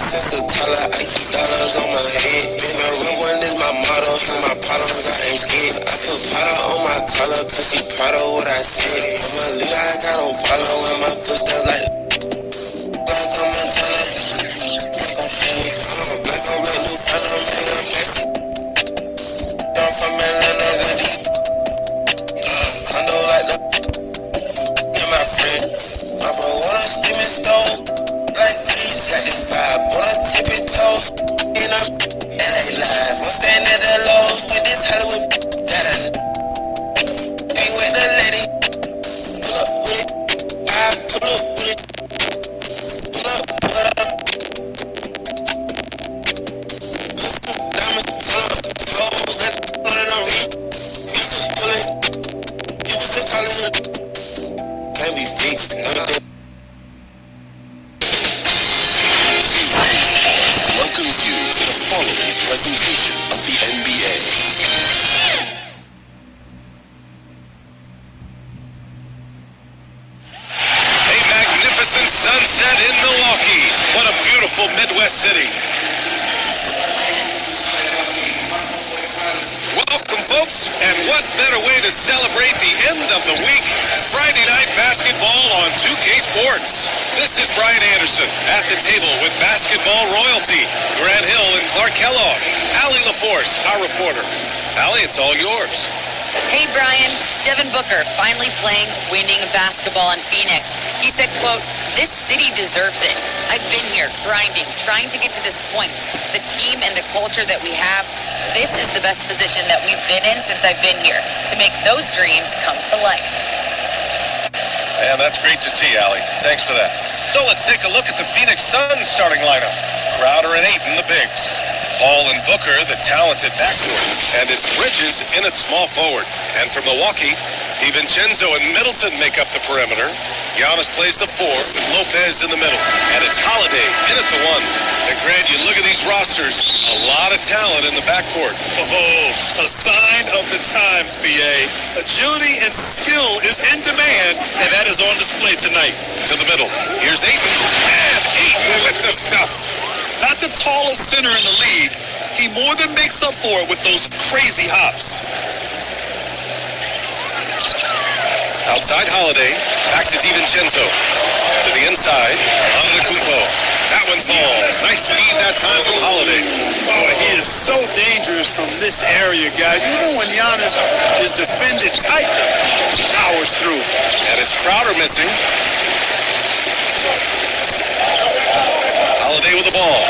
since a toddler, I keep dollars on my head. Been my real one is my motto, and my problems I ain't scared. I put powder on my collar, cause she proud of what I said. I'm a leader, I got on follow, and my footsteps like I'm a teller. Like I'm shade, like I'm a new fan, I'm feeling messy. I'm from Atlanta, Lindy. Condo like the and my friend. My bro wanna steam and stove. Like please, got this vibe, wanna tip it toes. And I'm LA live, I'm staying at the lows with this Hollywood. Gotta hang with the lady. Pull up with it, I pull up with it. Pull up, pull up. Diamond, pull up, toes, and pull it on me. Used to pull it, used to call it. Can't be fixed, none of that. Welcomes you to the following presentation of the NBA. A magnificent sunset in Milwaukee. What a beautiful Midwest city. Welcome, folks, and what better way to celebrate the end of the week? Friday night basketball on 2K Sports. This is Brian Anderson at the table with basketball royalty, Grant Hill and Clark Kellogg. Allie LaForce, our reporter. Allie, it's all yours. Hey, Brian. Devin Booker finally playing winning basketball in Phoenix. He said, quote, "This city deserves it. I've been here grinding, trying to get to this point. The team and the culture that we have, this is the best position that we've been in since I've been here to make those dreams come to life." And that's great to see, Allie. Thanks for that. So let's take a look at the Phoenix Suns starting lineup. Crowder and Ayton, the bigs. Paul and Booker, the talented backcourt. And it's Bridges in at small forward. And for Milwaukee, DiVincenzo and Middleton make up the perimeter. Giannis plays the 4 with Lopez in the middle. And it's Holiday in at the 1. And Grant, you look at these rosters, a lot of talent in the backcourt. Oh, a sign of the times, BA. Agility and skill is in demand, and that is on display tonight. To the middle. Here's Ayton. And Ayton with the stuff. Not the tallest center in the league. He more than makes up for it with those crazy hops. Outside Holiday, back to DiVincenzo. To the inside, Antetokounmpo. That one falls. Nice feed that time from Holiday. Oh, he is so dangerous from this area, guys. Even when Giannis is defended tightly, he powers through. And it's Crowder missing. Holiday with the ball.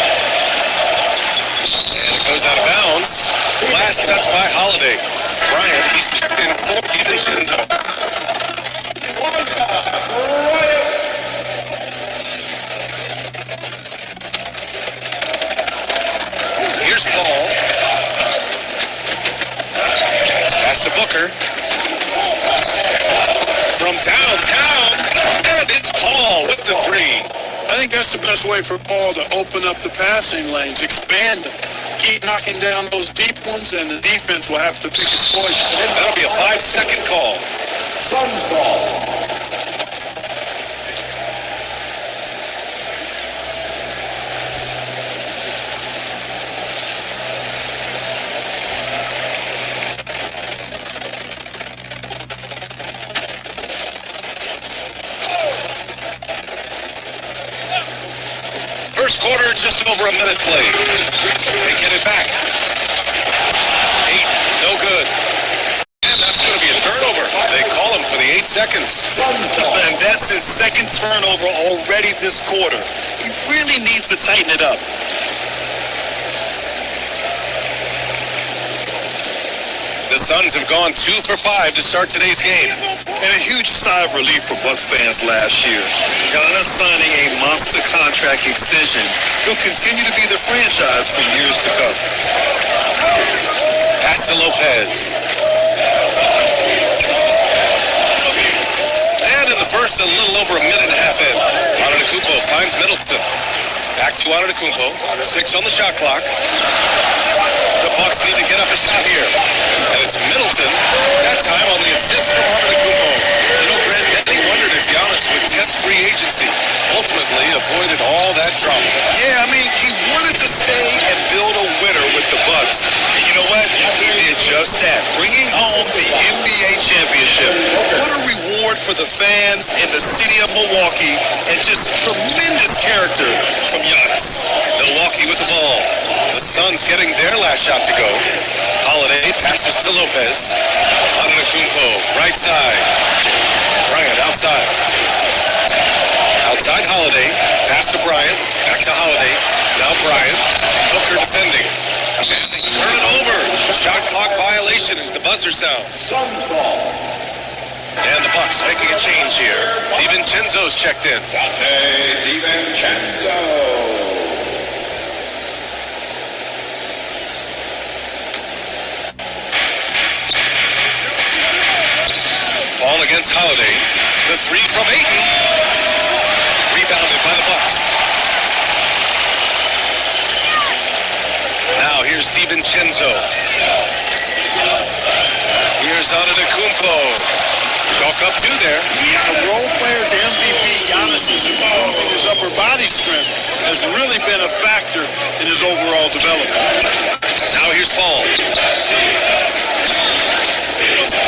And it goes out of bounds. Last touch by Holiday. Bryant, he's checked in for DiVincenzo. Here's Paul. Pass to Booker. From downtown, and it's Paul with the 3. I think that's the best way for Paul to open up the passing lanes, expand them, keep knocking down those deep ones, and the defense will have to pick its poison. That'll be a 5-second call. Suns ball. First quarter, just over a minute played. They get it back. 8, no good. And that's going to be a turnover. They call him for the 8 seconds. And that's his second turnover already this quarter. He really needs to tighten it up. The Suns have gone 2 for 5 to start today's game. And a huge sigh of relief for Bucks fans last year. Giannis signing a monster contract extension. He'll continue to be the franchise for years to come. Pass to Lopez. And in the first, a little over a minute and a half in. Antetokounmpo finds Middleton. Back to Antetokounmpo. 6 on the shot clock. The Bucks need to get up a shot here. And it's Middleton, that time on the assist from Antetokounmpo. You know, Grant, many wondered if Giannis would test free agency. Ultimately avoided all that drama. Yeah, I mean, he for the fans in the city of Milwaukee, and just tremendous character from Giannis. Milwaukee with the ball. The Suns getting their last shot to go. Holiday passes to Lopez. Antetokounmpo, right side. Bryant outside. Outside Holiday. Pass to Bryant. Back to Holiday. Now Bryant. Booker defending. And they turn it over. Shot clock violation as the buzzer sounds. Suns ball. And the Bucks making a change here. DiVincenzo's checked in. Dante DiVincenzo. Ball against Holiday. The three from Ayton. Rebounded by the Bucks. Now here's DiVincenzo. Here's Antetokounmpo. Chalk up two there. From role player to MVP, Giannis is improving his upper body strength has really been a factor in his overall development. Now here's Paul.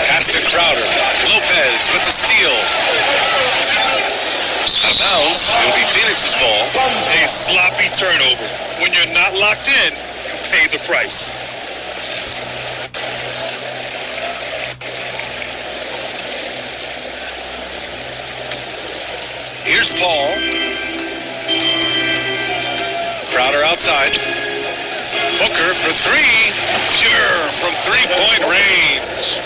Pass to Crowder. Lopez with the steal. Out of bounds. It'll be Phoenix's ball. A sloppy turnover. When you're not locked in, you pay the price. Here's Paul. Crowder outside. Booker for three. Sure, from three-point range.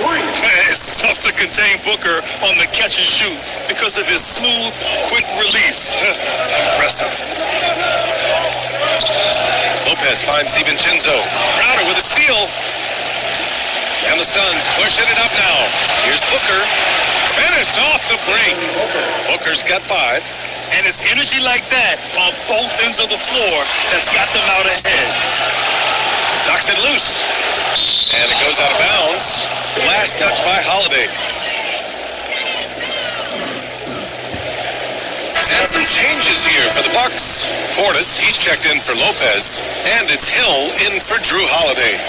It's tough to contain Booker on the catch and shoot because of his smooth, quick release. Impressive. Lopez finds DiVincenzo. Crowder with a steal. And the Suns pushing it up now. Here's Booker. Finished off the break. Booker's got five. And it's energy like that on both ends of the floor that's got them out ahead. Knocks it loose. And it goes out of bounds. Last touch by Holiday. And some changes here for the Bucks. Portis, he's checked in for Lopez. And it's Hill in for Drew Holiday.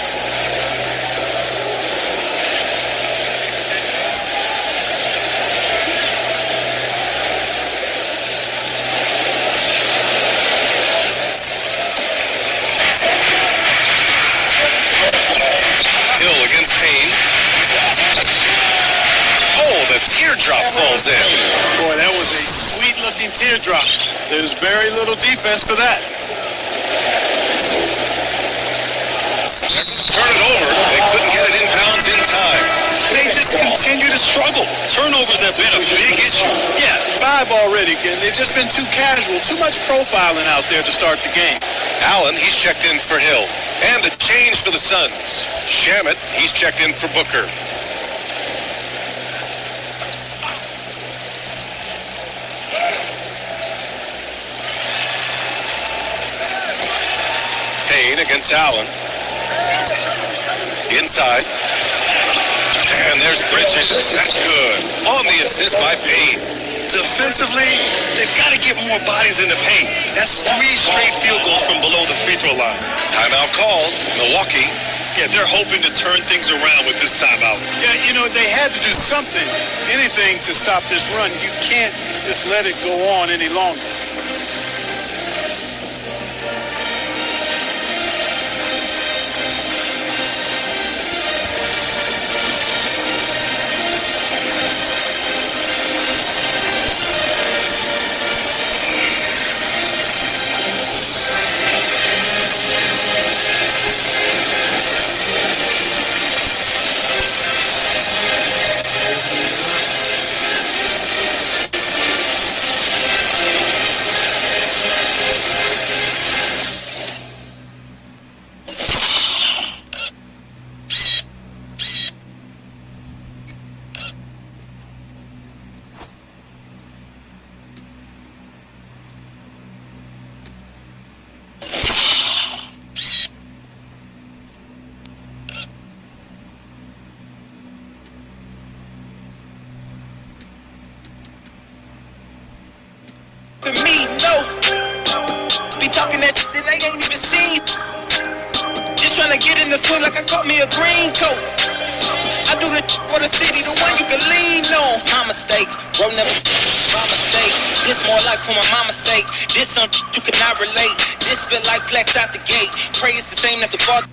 Hill against Payne. Oh, the teardrop falls in. Boy, that was a sweet-looking teardrop. There's very little defense for that. Turn it over. They couldn't get it inbounds in time. They just continue to struggle. Turnovers have been a big issue. Yeah, 5 already. And they've just been too casual, too much profiling out there to start the game. Allen, he's checked in for Hill. And a change for the Suns. Shamet, he's checked in for Booker. Payne against Allen. Inside. And there's Bridges. That's good. On the assist by Payne. Defensively, they've got to get more bodies in the paint. That's 3 straight field goals from below the free throw line. Timeout called. Milwaukee. Yeah, they're hoping to turn things around with this timeout. Yeah, you know, they had to do something, anything to stop this run. You can't just let it go on any longer. Me, no. Be talking that they ain't even seen. Just trying to get in the swim like I caught me a green coat. I do the for the city, the one you can lean on. My mistake. Bro, never my mistake. This more like for my mama's sake. This something you cannot relate. This feel like flex out the gate. Pray it's the same as the father.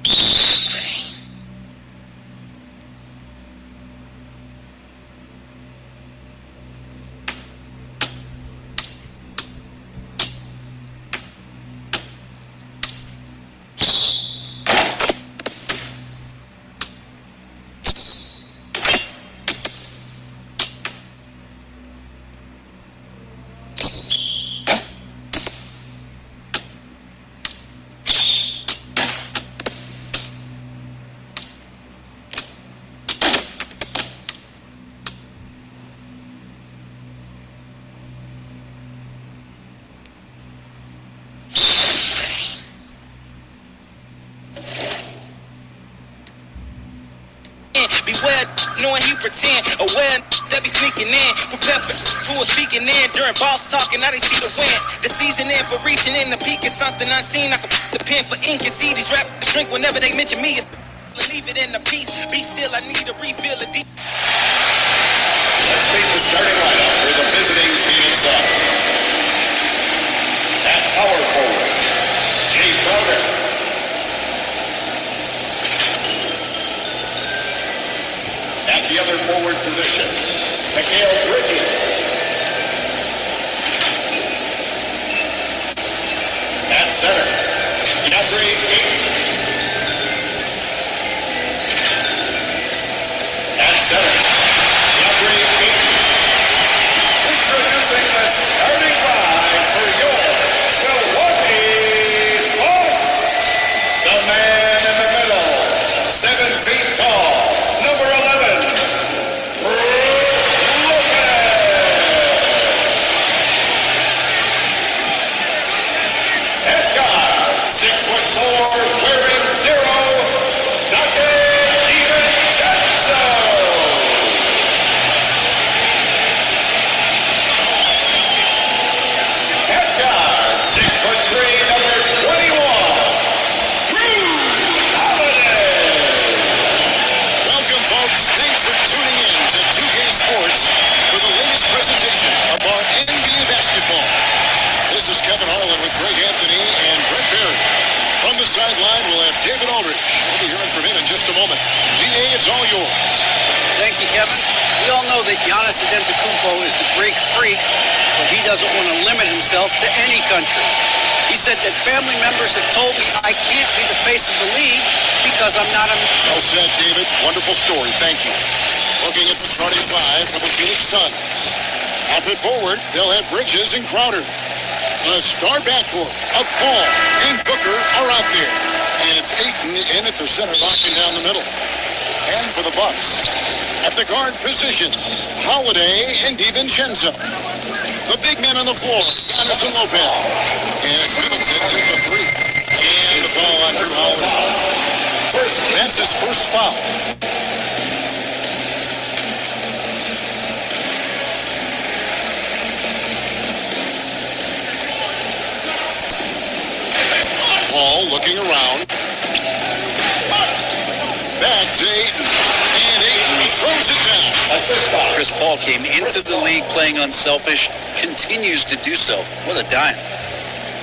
Beware, knowing he pretend. Aware that be sneaking in. Prepare for who was speaking in during boss talking. Now they see the win. The season in for reaching in the peak is something unseen. I can put the pen for ink and see these rappers drink whenever they mention me. Leave it in the peace. Be still, I need a refill of deep. Let's meet the starting lineup for the visiting Phoenix Suns. At power forward, Jay Crowder. At the other forward position, Mikal Bridges. At center, DeAndre Ayton. At center, DeAndre Ayton. Introducing the starting five for your Milwaukee Bucks. The man in the middle, 7 feet tall, number 11, Brook Lopez. At guard, 6'4", wearing 0, Dante DiVincenzo. At guard, 6'3", number 21, Drew Holiday. Welcome, folks. Thanks for tuning in to 2K Sports for the latest presentation of our NBA basketball. This is Kevin Harlan with Greg Anthony and Brent Berry. From the sideline, we'll have David Aldridge. We'll be hearing from him in just a moment. DA, it's all yours. Thank you, Kevin. We all know that Giannis Antetokounmpo is the Greek freak, but he doesn't want to limit himself to any country. He said that family members have told me I can't be the face of the league because I'm not a... Well said, David. Wonderful story. Thank you. Looking at the starting five for the Phoenix Suns. Up at forward, they'll have Bridges and Crowder. The star backcourt of Paul and Booker are out there. And it's Ayton in at the center, locking down the middle. And for the Bucks, at the guard positions, Holiday and DiVincenzo. The big men on the floor, Giannis and Lopez. And it's Middleton with the three. And the foul on Drew Holiday. That's his first foul. Paul looking around. Back to Ayton. And Ayton throws it down. Chris Paul came into the league playing unselfish, continues to do so. What a dime.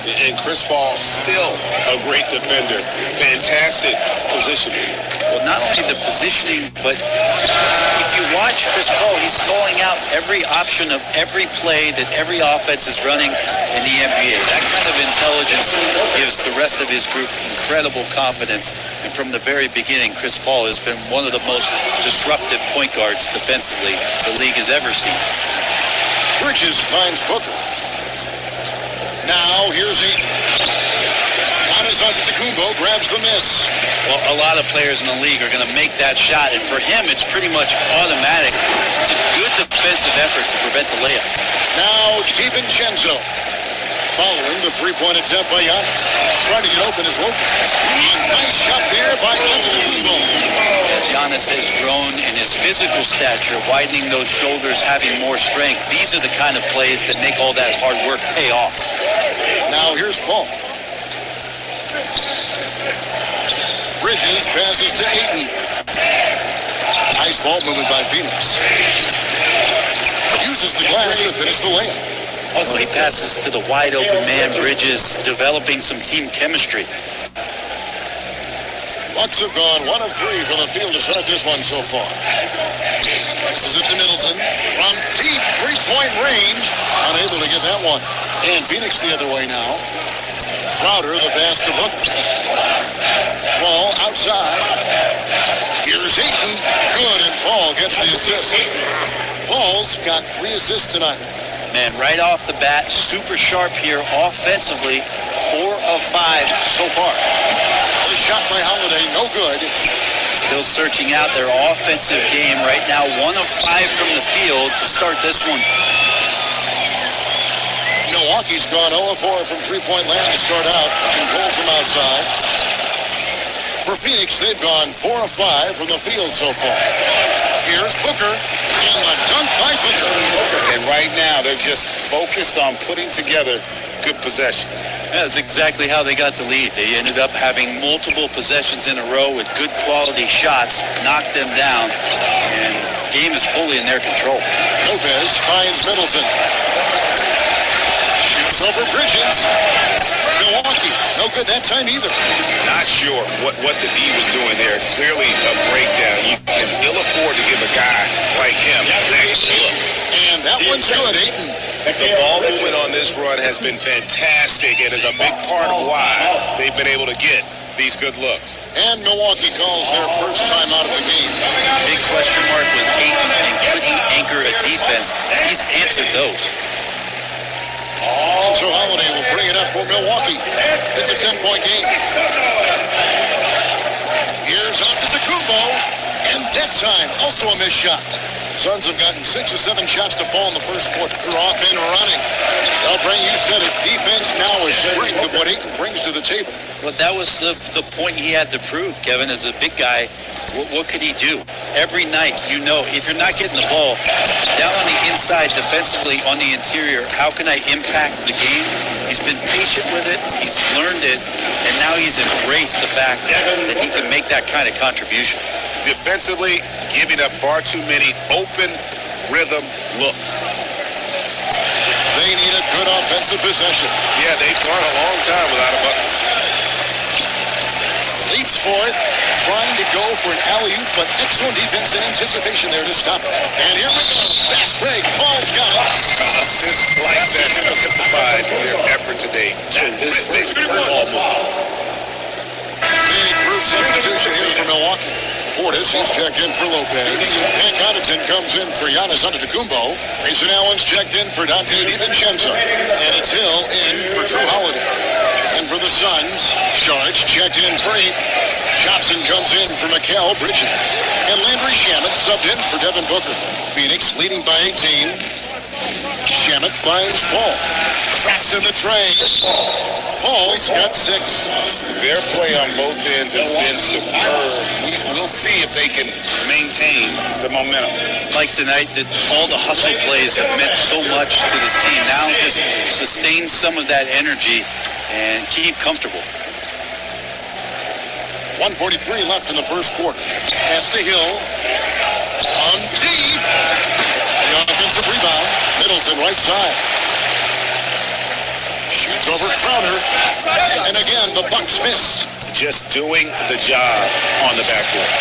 And Chris Paul, still a great defender. Fantastic positioning. Well, not only the positioning, but if you watch Chris Paul, he's calling out every option of every play that every offense is running in the NBA. That kind of intelligence gives the rest of his group incredible confidence. And from the very beginning, Chris Paul has been one of the most disruptive point guards defensively the league has ever seen. Bridges finds Booker. Now, here's Ayton. Giannis Antetokounmpo grabs the miss. Well, a lot of players in the league are going to make that shot, and for him, it's pretty much automatic. It's a good defensive effort to prevent the layup. Now, DiVincenzo. Following the three-point attempt by Giannis. Trying to get open is Lopez. A nice shot there by Antetokounmpo. As Giannis has grown in his physical stature, widening those shoulders, having more strength, these are the kind of plays that make all that hard work pay off. Now here's Paul. Bridges passes to Ayton. Nice ball movement by Phoenix. uses the glass to finish the layup. Well, he passes to the wide open man. Bridges developing some team chemistry. Bucks have gone 1 of 3 from the field to start this one so far. Passes it to Middleton. From deep three-point range. Unable to get that one. And Phoenix the other way now. Crowder, the pass to Booker. Paul outside. Here's Ayton. Good, and Paul gets the assist. Paul's got 3 assists tonight. Man, right off the bat, super sharp here offensively. 4 of 5 so far. The shot by Holiday, no good. Still searching out their offensive game right now. 1 of 5 from the field to start this one. Milwaukee's gone 0 of 4 from three-point land to start out. Control from outside. For Phoenix, they've gone 4 of 5 from the field so far. Here's Booker, and the dunk by Booker. And right now, they're just focused on putting together good possessions. That's exactly how they got the lead. They ended up having multiple possessions in a row with good quality shots, knocked them down, and the game is fully in their control. Lopez finds Middleton. Shoots over Bridges. Milwaukee, no good that time either. Not sure what the D was doing there. Clearly a breakdown. You can ill afford to give a guy like him that look. And that one's good, Ayton. The ball movement on this run has been fantastic and is a big part of why they've been able to get these good looks. And Milwaukee calls their first time out of the game. Big question mark was Ayton, and could he anchor a defense? He's answered those. So Holiday will bring it up for Milwaukee. It's a 10-point game. Here's Antetokounmpo, and that time also a missed shot. The Suns have gotten 6 or 7 shots to fall in the first quarter. They're off and running. Well, Brent, you said it. Defense now is strength of what Ayton brings to the table. But that was the point he had to prove, Kevin. As a big guy, what could he do? Every night, you know, if you're not getting the ball down on the inside defensively on the interior, how can I impact the game? He's been patient with it. He's learned it. And now he's embraced the fact that he can make that kind of contribution. Defensively, giving up far too many open rhythm looks. They need a good offensive possession. Yeah, they've gone a long time without a bucket. Leaps for it, trying to go for an alley-oop, but excellent defense and anticipation there to stop it. And here we go. Fast break. Paul's got it. Assists like that have simplified their effort today. Terrific ball movement. Big group substitution here for Milwaukee. Portis is checked in for Lopez. And Connaughton comes in for Giannis Antetokounmpo. Grayson Allen's checked in for Dante DiVincenzo. And it's Hill in for Drew Holiday. And for the Suns, Sharge checked in for 8. Johnson comes in for Mikal Bridges. And Landry Shamet subbed in for Devin Booker. Phoenix leading by 18. Shamet finds Paul. Traps in the tray. Paul's got 6. Their play on both ends has been superb. We'll see if they can maintain the momentum. Like tonight, that all the hustle plays have meant so much to this team. Now just sustain some of that energy and keep comfortable. 1:43 left in the first quarter. Pass to Hill. On deep. The offensive rebound. Middleton right side. Shoots over Crowder. And again, the Bucks miss. Just doing the job on the backboard.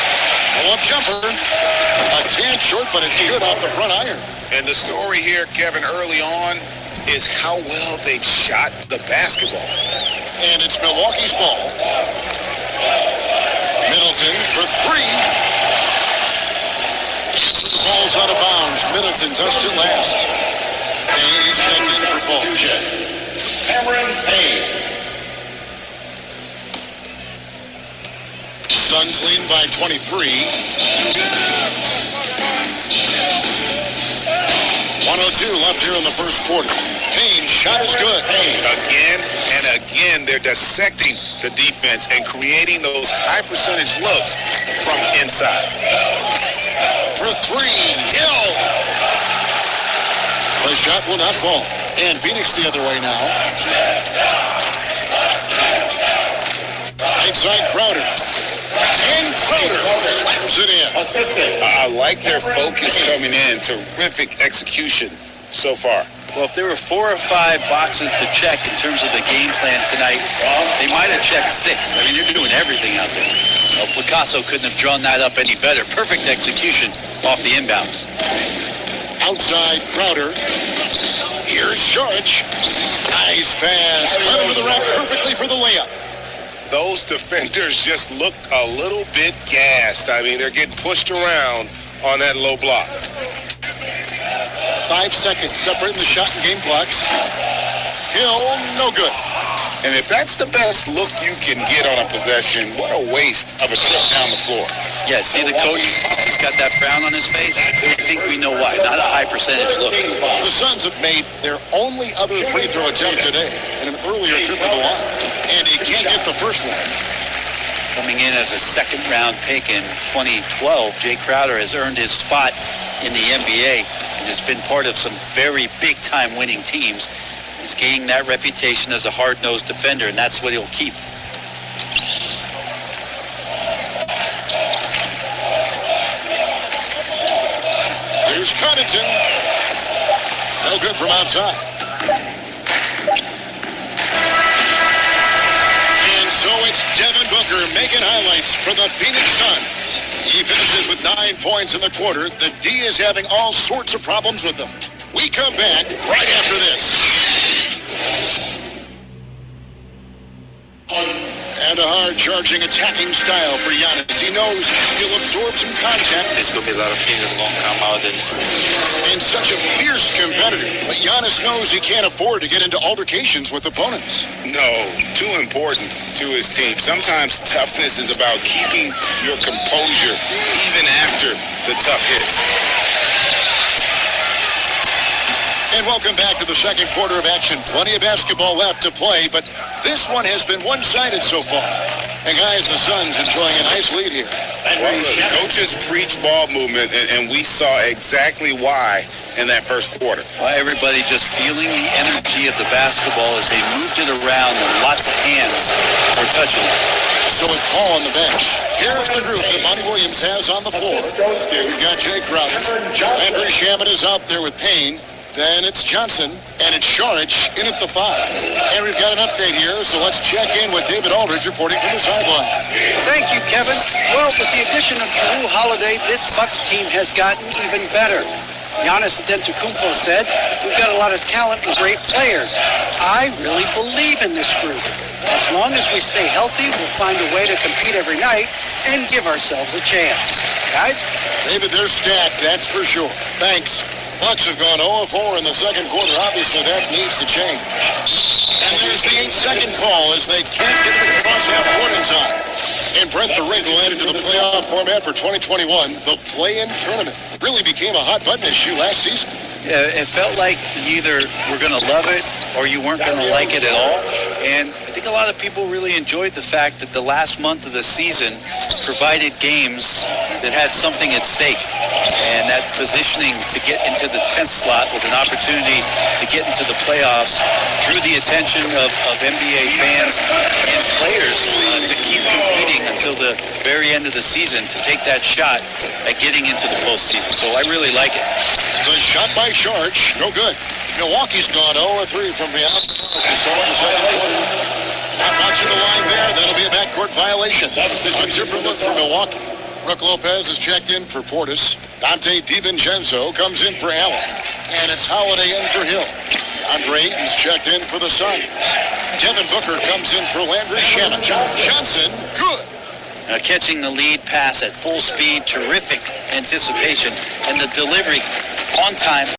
Pull-up jumper. A tad short, but it's good off the front iron. And the story here, Kevin, early on, is how well they've shot the basketball. And it's Milwaukee's ball. Middleton for 3. The ball's out of bounds. Middleton touched it last. And he's checked in for Paul. Cameron Payne. Suns lead by 23. 1:02 left here in the first quarter. Payne's shot is good. Again and again, they're dissecting the defense and creating those high percentage looks from inside. For 3, Hill. The shot will not fall. And Phoenix the other way now. Right side Crowder. And Crowder slams it in. I like their focus coming in. Terrific execution so far. Well, if there were 4 or 5 boxes to check in terms of the game plan tonight, they might have checked 6. I mean, they're doing everything out there. Well, Picasso couldn't have drawn that up any better. Perfect execution off the inbounds. Outside Crowder. Here's Saric. Nice pass. Led him to the rack perfectly for the layup. Those defenders just look a little bit gassed. I mean, they're getting pushed around on that low block. 5 seconds separating the shot and game clocks. Hill, no good. And if that's the best look you can get on a possession, what a waste of a trip down the floor. Yeah, see the coach? He's got that frown on his face. I think we know why. Not a high percentage look. The Suns have made their only other free throw attempt today in an earlier trip to the line. And he can't get the first one. Coming in as a second-round pick in 2012, Jay Crowder has earned his spot in the NBA and has been part of some very big-time winning teams. He's gaining that reputation as a hard-nosed defender, and that's what he'll keep. Here's Connaughton. No good from outside. And so it's Devin Booker making highlights for the Phoenix Suns. He finishes with 9 points in the quarter. The D is having all sorts of problems with them. We come back right after this. And a hard-charging attacking style for Giannis. He knows he'll absorb some contact. There's going to be a lot of teams that won't come out And such a fierce competitor. But Giannis knows he can't afford to get into altercations with opponents. No, too important to his team. Sometimes toughness is about keeping your composure even after the tough hits. And welcome back to the second quarter of action. Plenty of basketball left to play, but this one has been one-sided so far. And guys, the Suns enjoying a nice lead here. Well, the coaches preach ball movement, and we saw exactly why in that first quarter. Well, everybody just feeling the energy of the basketball as they moved it around and lots of hands were touching it. So with Paul on the bench, here's the group that Monty Williams has on the floor. We've got Jay Crowder. Landry Shamet is out there with Payne. Then it's Johnson, and it's Saric in at the 5. And we've got an update here, so let's check in with David Aldridge reporting from the sideline. Thank you, Kevin. Well, with the addition of Jrue Holiday, this Bucks team has gotten even better. Giannis Antetokounmpo said, "We've got a lot of talent and great players. I really believe in this group. As long as we stay healthy, we'll find a way to compete every night and give ourselves a chance." Guys? David, they're stacked, that's for sure. Thanks. Bucks have gone 0-4 in the second quarter. Obviously, that needs to change. And there's the 8-second call as they can't get it across half court in time. And Brent the Wrinkle added to the playoff format for 2021. The play-in tournament really became a hot-button issue last season. Yeah, it felt like you either were going to love it or you weren't going to like it at all. And I think a lot of people really enjoyed the fact that the last month of the season provided games that had something at stake. And that positioning to get into the 10th slot with an opportunity to get into the playoffs drew the attention of NBA fans and players to keep competing until the very end of the season to take that shot at getting into the postseason. So I really like it. The shot by Saric, no good. Milwaukee's gone 0-3 from beyond the second quarter. Not watching the line there. That'll be a backcourt violation. A different look for Milwaukee. Brook Lopez is checked in for Portis. Dante DiVincenzo comes in for Allen. And it's Holiday in for Hill. Andre Ayton's checked in for the Suns. Devin Booker comes in for Landry Shamet. Johnson, good. Catching the lead pass at full speed, terrific anticipation, and the delivery on time.